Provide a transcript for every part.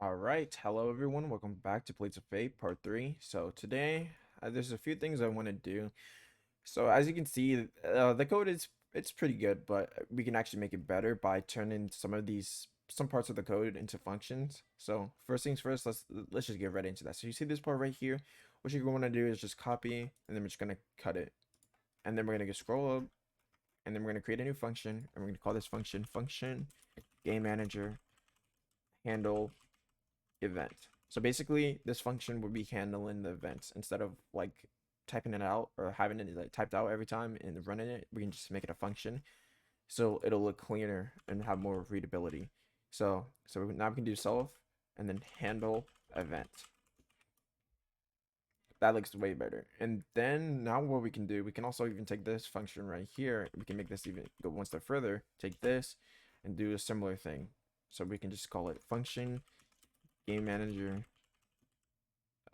All right, hello everyone. Welcome back to Plates of Fate Part 3. So today, there's a few things I want to do. So as you can see, the code is it's pretty good, but we can actually make it better by turning some parts of the code into functions. So first things first, let's just get right into that. So you see this part right here. What you're going to do is just copy, and then we're just gonna cut it, and then we're gonna scroll up, and then we're gonna create a new function, and we're gonna call this function game manager handle event. So basically, this function would be handling the events instead of like typing it out or having it like typed out every time and running it. We can just make it a function, so it'll look cleaner and have more readability. So now we can do self and then handle event. That looks way better. And then now what we can do, we can also even take this function right here. We can make this even go one step further. Take this and do a similar thing. So we can just call it function game manager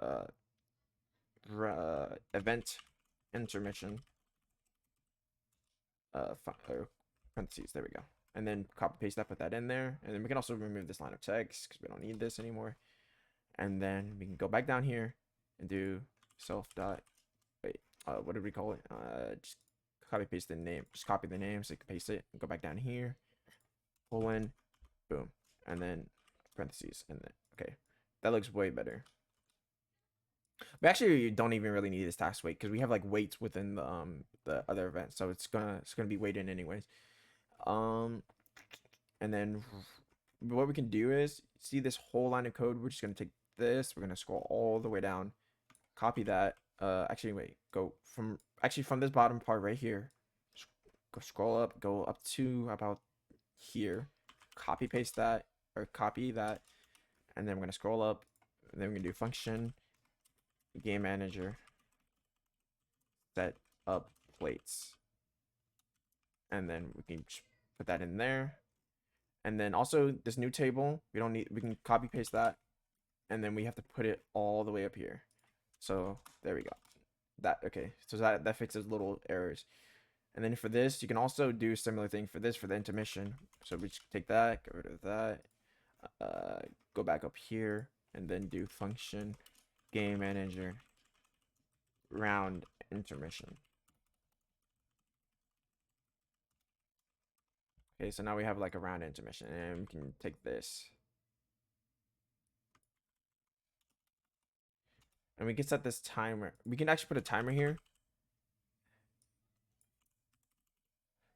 uh, event intermission parentheses. There we go. And then copy paste that, put that in there, and then we can also remove this line of text because we don't need this anymore. And then we can go back down here and do self dot wait what did we call it? Just copy paste the name, just copy the name so you can paste it and go back down here, colon, boom, and then parentheses, and then okay, that looks way better. We actually don't even really need this task weight because we have like weights within the other event, so it's gonna be weighted anyways. Um, and then what we can do is see this whole line of code. We're just gonna take this. We're gonna scroll all the way down, copy that. Actually, wait, go from this bottom part right here. Go scroll up, go up to about here, copy paste that or copy that, and then we're gonna scroll up, and then we're gonna do function game manager set up plates, and then we can put that in there. And then also this new table, we can copy paste that, and then we have to put it all the way up here. So there we go. Okay, so that fixes little errors. And then for this, you can also do a similar thing for this for the intermission. So we just take that, get rid of that, go back up here, and then do function game manager round intermission. Okay, so now we have like a round intermission, and we can take this. And we can set this timer. We can actually put a timer here.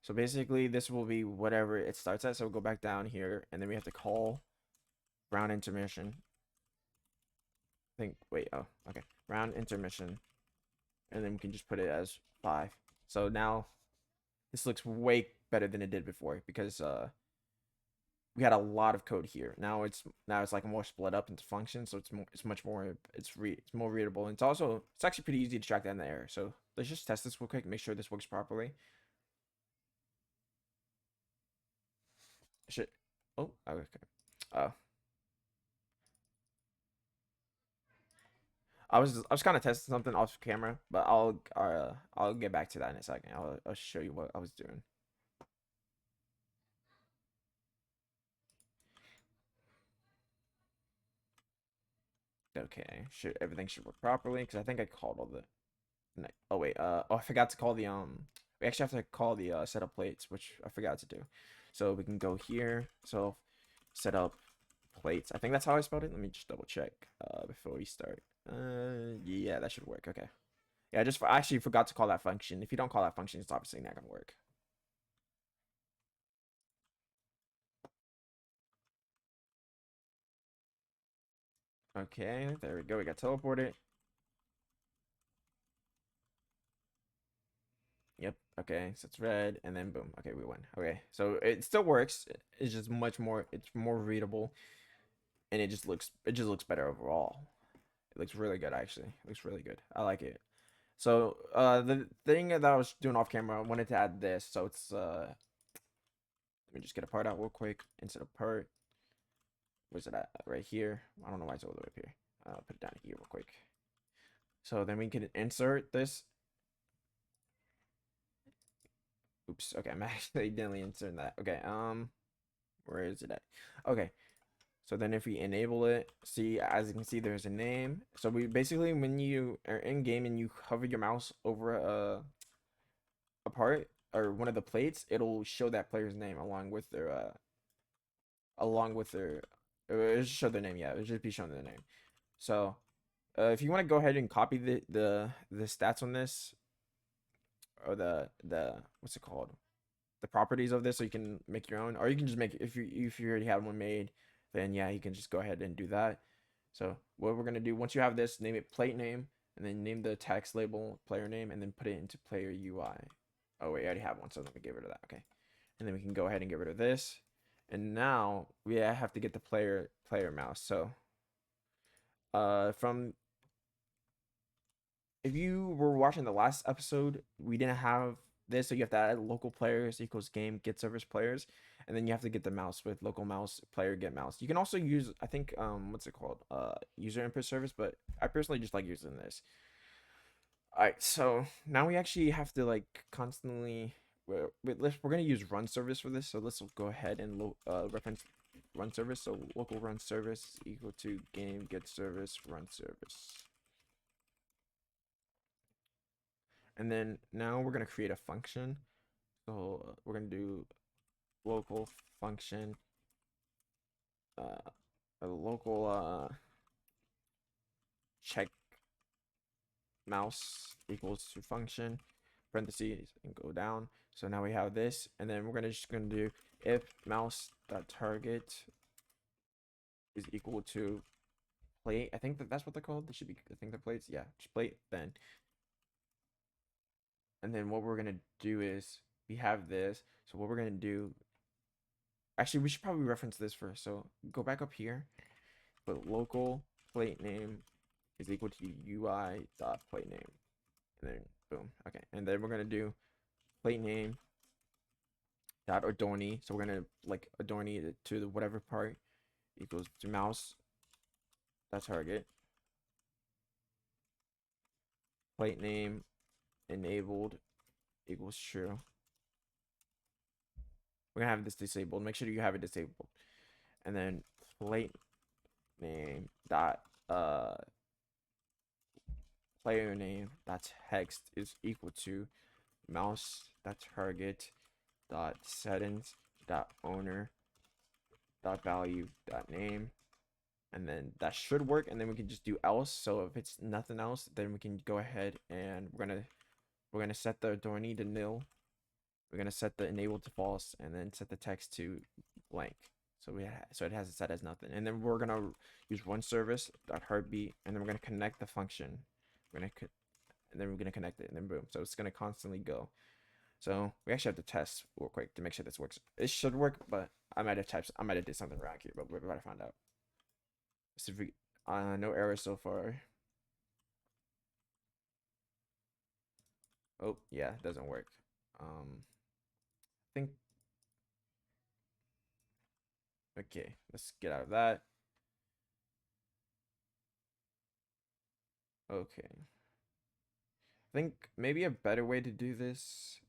So basically, this will be whatever it starts at. So we'll go back down here, and then we have to call round intermission. Wait, oh, okay. Round intermission. And then we can just put it as 5. So now this looks way better than it did before because we had a lot of code here. Now it's like more split up into functions, so it's much more it's more readable, and it's actually pretty easy to track down the error. So let's just test this real quick, make sure this works properly. Should oh okay. Uh I was kind of testing something off camera, but I'll get back to that in a second. I'll show you what I was doing. Okay, everything should work properly because I think I called all the. Oh wait, I forgot to call the We actually have to call the setup plates, which I forgot to do. So we can go here. So set up plates. I think that's how I spelled it. Let me just double check before we start. Yeah, that should work. Okay. Yeah, I actually forgot to call that function. If you don't call that function, it's obviously not gonna work. Okay, there we go. We got teleported. Yep. Okay, so it's red, and then boom. Okay, we win. Okay, so it still works. It's just much more. It's more readable, and it just looks better overall. It looks really good, actually. It looks really good. I like it. So the thing that I was doing off camera, I wanted to add this. So it's let me just get a part out real quick. Instead of part, where's it at? Right here. I don't know why it's all the way up here. I'll put it down here real quick. So then we can insert this. Oops. Okay, I'm accidentally inserting that. Okay. Where is it at? Okay. So then if we enable it, see, as you can see, there's a name. So we basically, when you are in game and you hover your mouse over a part or one of the plates, it'll show that player's name along with their it'll just show their name. Yeah, it'll just be showing their name. So if you want to go ahead and copy the stats on this, or the what's it called, the properties of this, so you can make your own, or you can just make, if you already have one made, then yeah, you can just go ahead and do that. So what we're gonna do, once you have this, name it plate name, and then name the text label player name, and then put it into player UI. Oh wait, I already have one, so let me get rid of that. Okay, and then we can go ahead and get rid of this, and now we have to get the player mouse. So from if you were watching the last episode, we didn't have this, so you have to add local players equals game get service players, and then you have to get the mouse with local mouse player get mouse. You can also use, I think, what's it called, user input service, but I personally just like using this. All right, so now we actually have to like constantly. We're gonna use run service for this, so let's go ahead and reference run service. So local run service equal to game get service run service. And then now we're going to create a function. So we're going to do local function, a local check mouse equals to function, parentheses, and go down. So now we have this, and then we're just going to do if mouse dot target is equal to plate. I think that's what they're called. They should be, I think they're plates. Yeah, just plate then. And then what we're going to do is we have this. So what we're going to do, actually, we should probably reference this first. So go back up here, but local plate name is equal to UI dot plate name, and then boom. Okay, and then we're gonna do plate name dot adorny. So we're gonna like adorny to the whatever part equals to mouse dot target plate name enabled equals true. We're gonna have this disabled. Make sure you have it disabled, and then plate name dot player name dot text is equal to mouse dot target dot settings dot owner dot value dot name, and then that should work. And then we can just do else. So if it's nothing else, then we can go ahead and we're gonna set the adorny to nil. We're gonna set the enable to false, and then set the text to blank. So so it has it set as nothing. And then we're gonna use run service dot heartbeat, and then we're gonna connect the function. We're gonna and then we're gonna connect it, and then boom. So it's gonna constantly go. So we actually have to test real quick to make sure this works. It should work, but I might have did something wrong here, but we're about to find out. So if we, no errors so far. Oh yeah, it doesn't work. I think, okay, let's get out of that. Okay. I think maybe a better way to do this.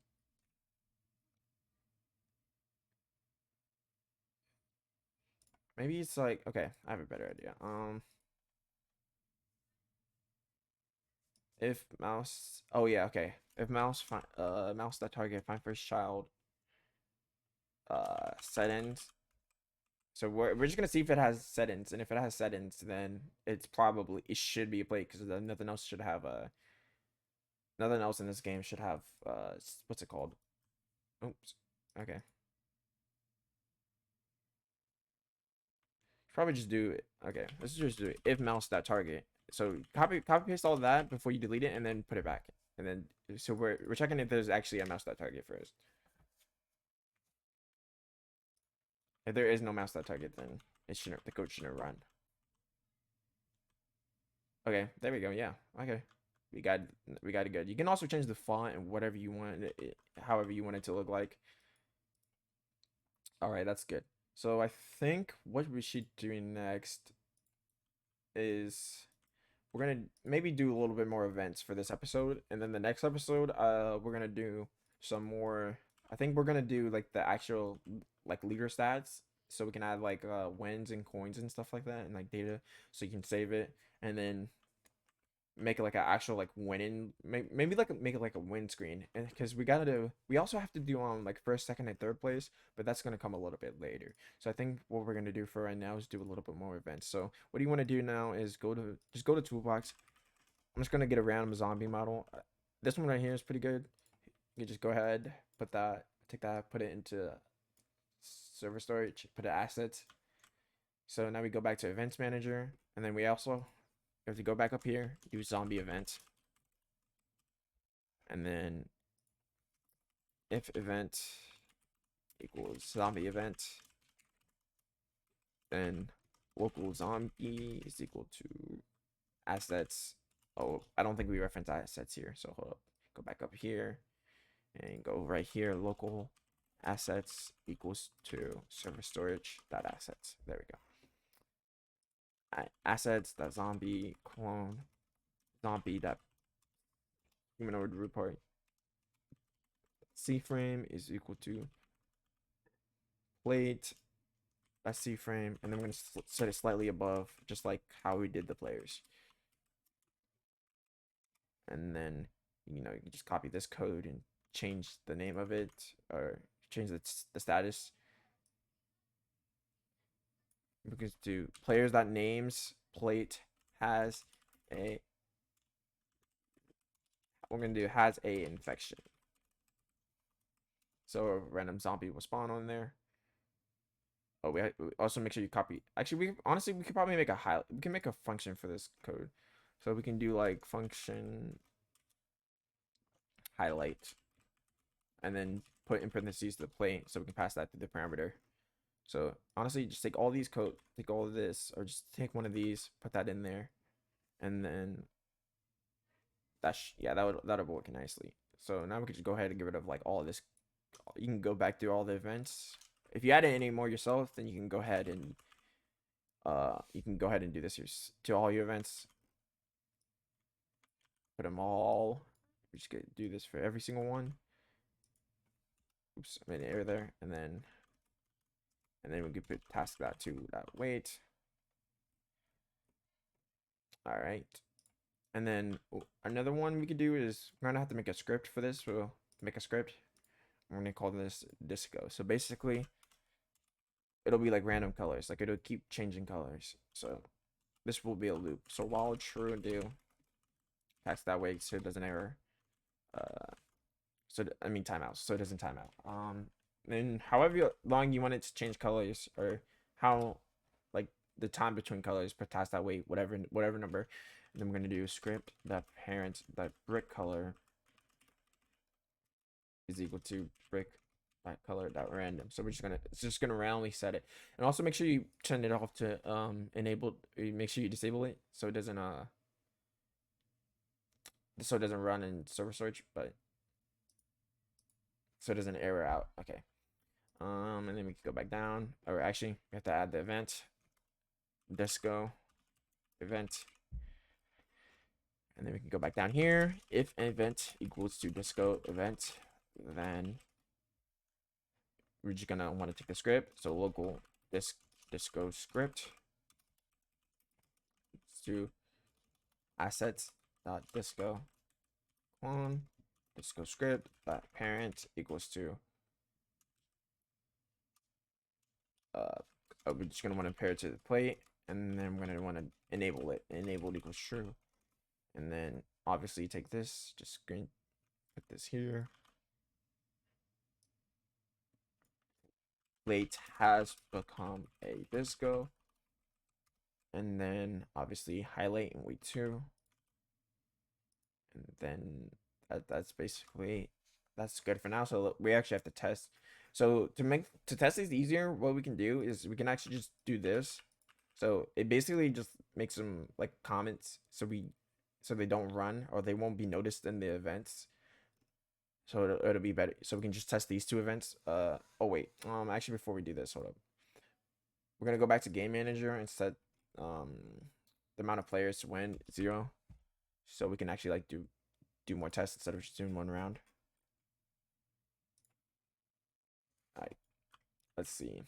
Maybe it's like, okay, I have a better idea. If mouse, oh yeah, okay. If mouse find mouse that target find first child settings. So we're just gonna see if it has settings, and if it has settings, then it should be a plate, because nothing else should have nothing else in this game should have what's it called? Oops. Okay. Probably just do it. Okay, let's just do it. If mouse that target. So copy paste all that before you delete it, and then put it back. And then so we're checking if there's actually a mouse that target first. If there is no mouse that target, then the code shouldn't run. Okay, there we go. Yeah. Okay. We got it good. You can also change the font and whatever you want however you want it to look like. All right, that's good. So I think what we should do next is we're gonna maybe do a little bit more events for this episode, and then the next episode, we're gonna do some more. I think we're gonna do like the actual like leader stats. so we can add like wins and coins and stuff like that, and like data, so you can save it and then make it like an actual like winning, maybe like make it like a win screen. And because we also have to do like first, second, and third place, but that's gonna come a little bit later. So I think what we're gonna do for right now is do a little bit more events. So what you want to do now is just go to toolbox. I'm just gonna get a random zombie model. This one right here is pretty good. You can just go ahead, take that, put it into server storage, put it assets. So now we go back to events manager, and then we also have to go back up here, use zombie event, and then if event equals zombie event, then local zombie is equal to assets. Oh, I don't think we reference assets here, so hold up. Go back up here and go right here, local assets equals to server storage dot assets. There we go. Assets dot zombie clone zombie dot humanoid report C frame is equal to plate that's C frame, and then we're going to set it slightly above, just like how we did the players. And then, you can just copy this code and change the name of it, or change the status. We can do players.names plate has a, we're going to do has a infection. So a random zombie will spawn on there. Oh, we also make sure you copy. Actually, we could probably make we can make a function for this code. So we can do like function highlight, and then put in parentheses the plate, so we can pass that to the parameter. So honestly, just take all these code, take all of this, or just take one of these, put that in there, and then that'll work nicely. So now we can just go ahead and get rid of like all of this. You can go back through all the events. If you add any more yourself, then you can go ahead and do this to all your events. Put them all. We just do this for every single one. Oops, I made an error there, and then we can put task that to that wait. All right, and then another one we could do is we're gonna have to make a script for this. We'll make a script. We're gonna call this disco. So basically, it'll be like random colors, like it'll keep changing colors. So this will be a loop. So while true do task that way, so it doesn't error. I mean timeout, so it doesn't time out. And however long you want it to change colors, or how like the time between colors per task that way, whatever number. And then we're gonna do script that parent that brick color is equal to brick that color dot random. So it's just gonna randomly set it. And also make sure you turn it off to enabled. Make sure you disable it so it doesn't run in server storage, but so it doesn't error out. Okay. And then we can go back down, or actually we have to add the event disco event, and then we can go back down here. If an event equals to disco event, then we're just gonna want to take the script. So local disco script to assets dot disco clone disco script dot parent equals to we're just gonna want to pair it to the plate, and then we're gonna want to enable it. Enabled equals true, and then obviously take this, just put this here. Plate has become a disco, and then obviously highlight and wait 2, and then that's good for now. So we actually have to test. So to test these easier, what we can do is we can actually just do this. So it basically just makes them like comments, so they don't run, or they won't be noticed in the events. So it'll be better. So we can just test these two events. Oh wait. Actually, before we do this, hold up. We're gonna go back to game manager and set the amount of players to win 0, so we can actually like do more tests instead of just doing one round. All right. Let's see.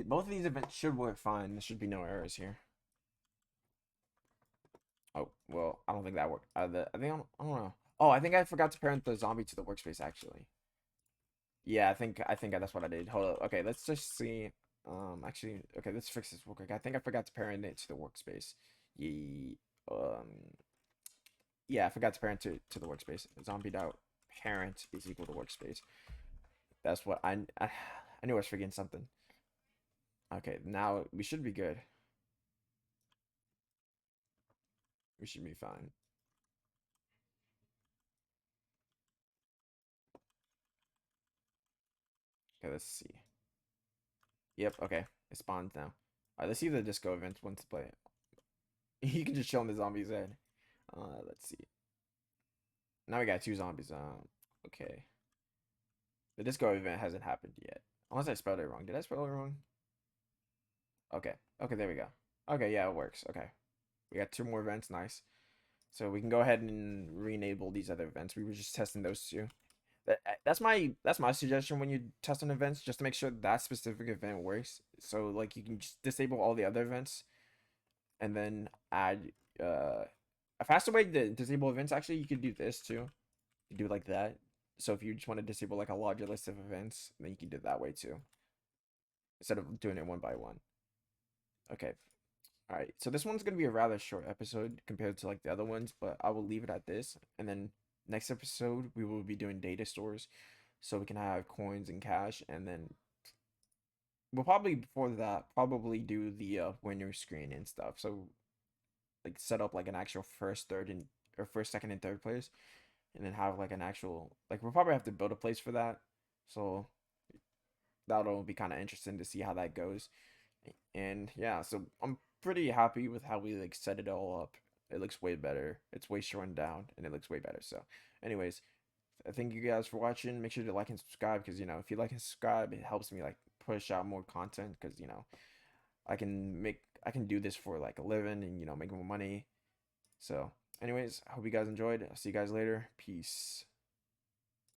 both of these events should work fine. There should be no errors here. Oh, well, I don't think that worked. I think I don't know. Oh, I think I forgot to parent the zombie to the workspace actually. Yeah, I think that's what I did. Hold up. Okay, let's just see. Actually, okay, let's fix this real quick. I think I forgot to parent it to the workspace. Ye yeah, I forgot to parent to the workspace. Zombie dot parent is equal to workspace. That's what I knew I was forgetting something. Okay, now we should be good. We should be fine. Okay, let's see. Yep, okay. It spawns now. Alright, let's see the disco event once to play it. You can just chill in the zombie's head. Let's see. Now we got two zombies. Okay. The disco event hasn't happened yet. Unless I spelled it wrong. Did I spell it wrong? Okay. Okay, there we go. Okay, yeah, it works. Okay. We got two more events. Nice. So we can go ahead and re-enable these other events. We were just testing those two. That's my suggestion when you test on events, just to make sure that specific event works. So like you can just disable all the other events and then add a faster way to disable events. Actually, you could do this too. You do it like that. So if you just want to disable like a larger list of events, then you can do it that way too, instead of doing it one by one. Okay. All right. So this one's gonna be a rather short episode compared to like the other ones, but I will leave it at this. And then next episode we will be doing data stores, so we can have coins and cash, and then we'll probably before that probably do the winner screen and stuff. So like set up like an actual first, third, and or first, second, and third place, and then have like an actual like we'll probably have to build a place for that. So that'll be kind of interesting to see how that goes. And yeah, so I'm pretty happy with how we like set it all up. It looks way better. It's way shortened down and it looks way better. So, anyways, I thank you guys for watching. Make sure to like and subscribe because if you like and subscribe, it helps me like push out more content because I can do this for like a living and make more money. So, anyways, I hope you guys enjoyed. I'll see you guys later. Peace.